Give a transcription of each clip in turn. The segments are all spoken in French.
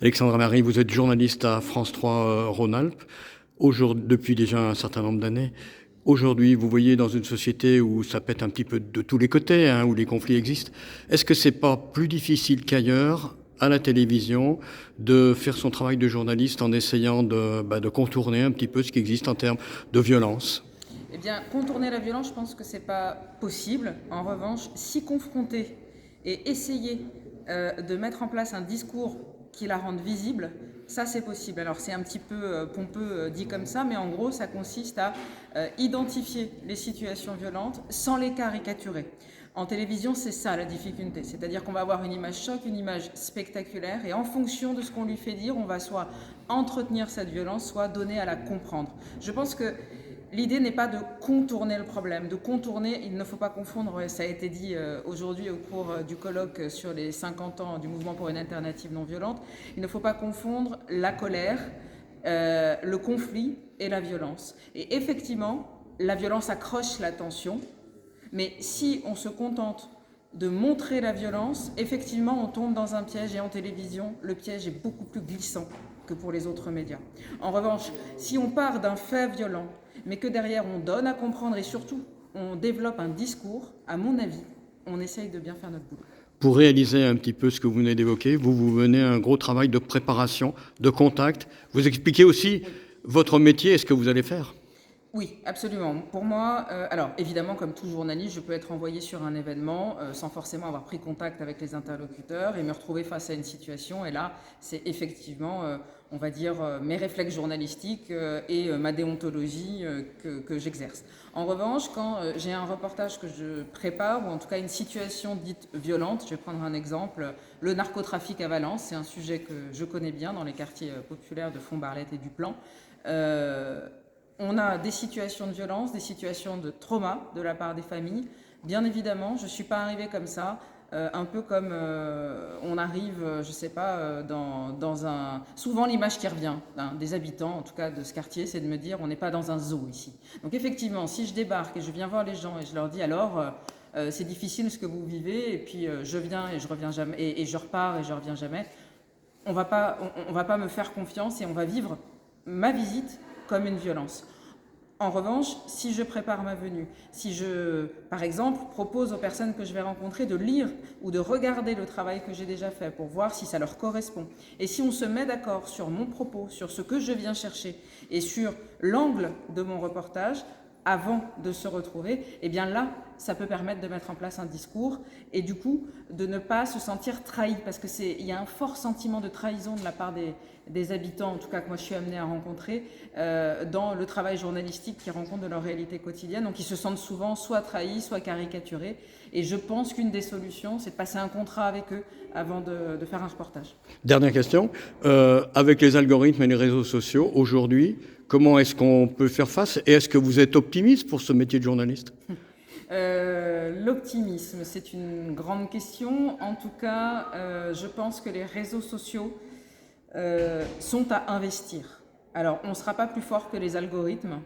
Alexandra Marie, vous êtes journaliste à France 3 Rhône-Alpes, depuis déjà un certain nombre d'années. Aujourd'hui, vous voyez dans une société où ça pète un petit peu de tous les côtés, où les conflits existent, est-ce que c'est pas plus difficile qu'ailleurs, à la télévision, de faire son travail de journaliste en essayant de contourner un petit peu ce qui existe en termes de violence? Eh bien, contourner la violence, je pense que c'est pas possible. En revanche, s'y confronter et essayer de mettre en place un discours qui la rende visible, ça c'est possible. Alors c'est un petit peu pompeux dit comme ça, mais en gros ça consiste à identifier les situations violentes sans les caricaturer. En télévision, c'est ça la difficulté, c'est-à-dire qu'on va avoir une image choc, une image spectaculaire, et en fonction de ce qu'on lui fait dire, on va soit entretenir cette violence, soit donner à la comprendre. Je pense que l'idée n'est pas de contourner le problème, de contourner, il ne faut pas confondre, ça a été dit aujourd'hui au cours du colloque sur les 50 ans du mouvement pour une alternative non violente, il ne faut pas confondre la colère, le conflit et la violence. Et effectivement, la violence accroche l'attention, mais si on se contente de montrer la violence, effectivement, on tombe dans un piège, et en télévision, le piège est beaucoup plus glissant que pour les autres médias. En revanche, si on part d'un fait violent, mais que derrière on donne à comprendre et surtout on développe un discours, à mon avis, on essaye de bien faire notre boulot. Pour réaliser un petit peu ce que vous venez d'évoquer, vous menez un gros travail de préparation, de contact. Vous expliquez aussi votre métier et ce que vous allez faire. Oui, absolument. Pour moi, alors évidemment, comme tout journaliste, je peux être envoyé sur un événement sans forcément avoir pris contact avec les interlocuteurs et me retrouver face à une situation. Et là, c'est effectivement, on va dire, mes réflexes journalistiques et ma déontologie que j'exerce. En revanche, quand j'ai un reportage que je prépare, ou en tout cas une situation dite violente, je vais prendre un exemple, le narcotrafic à Valence, c'est un sujet que je connais bien dans les quartiers populaires de Font-Barlette et du Plan. On a des situations de violence, des situations de trauma de la part des familles. Bien évidemment, je ne suis pas arrivée comme ça, un peu comme on arrive, je ne sais pas, dans un... Souvent l'image qui revient des habitants, en tout cas de ce quartier, c'est de me dire on n'est pas dans un zoo ici. Donc effectivement, si je débarque et je viens voir les gens et je leur dis alors... c'est difficile ce que vous vivez, et puis je viens et je reviens jamais, et je repars et je reviens jamais. On va pas me faire confiance et on va vivre ma visite comme une violence. En revanche, si je prépare ma venue, si je, par exemple, propose aux personnes que je vais rencontrer de lire ou de regarder le travail que j'ai déjà fait pour voir si ça leur correspond, et si on se met d'accord sur mon propos, sur ce que je viens chercher et sur l'angle de mon reportage, avant de se retrouver, eh bien là, ça peut permettre de mettre en place un discours et du coup de ne pas se sentir trahi, parce que il y a un fort sentiment de trahison de la part des habitants, en tout cas que moi je suis amenée à rencontrer, dans le travail journalistique qu'ils rencontrent de leur réalité quotidienne. Donc ils se sentent souvent soit trahis, soit caricaturés. Et je pense qu'une des solutions, c'est de passer un contrat avec eux avant de faire un reportage. Dernière question. Avec les algorithmes et les réseaux sociaux, aujourd'hui, comment est-ce qu'on peut faire face? Et est-ce que vous êtes optimiste pour ce métier de journaliste? L'optimisme, c'est une grande question. En tout cas, je pense que les réseaux sociaux sont à investir. Alors, on ne sera pas plus fort que les algorithmes.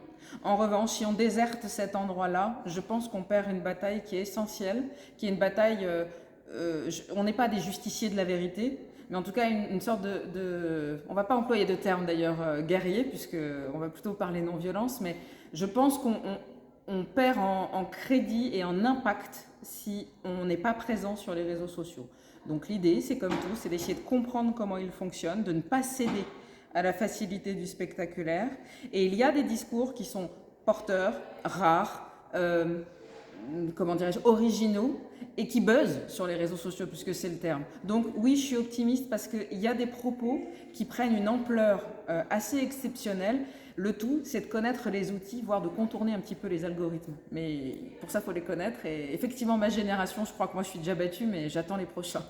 En revanche, si on déserte cet endroit-là, je pense qu'on perd une bataille qui est essentielle, qui est une bataille... on n'est pas des justiciers de la vérité, mais en tout cas une sorte on ne va pas employer de terme d'ailleurs guerrier, puisqu'on va plutôt parler non-violence, mais je pense qu'on perd en crédit et en impact si on n'est pas présent sur les réseaux sociaux. Donc l'idée, c'est comme tout, c'est d'essayer de comprendre comment ils fonctionnent, de ne pas céder à la facilité du spectaculaire. Et il y a des discours qui sont porteurs, rares, comment dirais-je, originaux, et qui buzzent sur les réseaux sociaux, puisque c'est le terme. Donc oui, je suis optimiste parce qu'il y a des propos qui prennent une ampleur assez exceptionnelle. Le tout, c'est de connaître les outils, voire de contourner un petit peu les algorithmes. Mais pour ça, il faut les connaître. Et effectivement, ma génération, je crois que moi, je suis déjà battue, mais j'attends les prochains.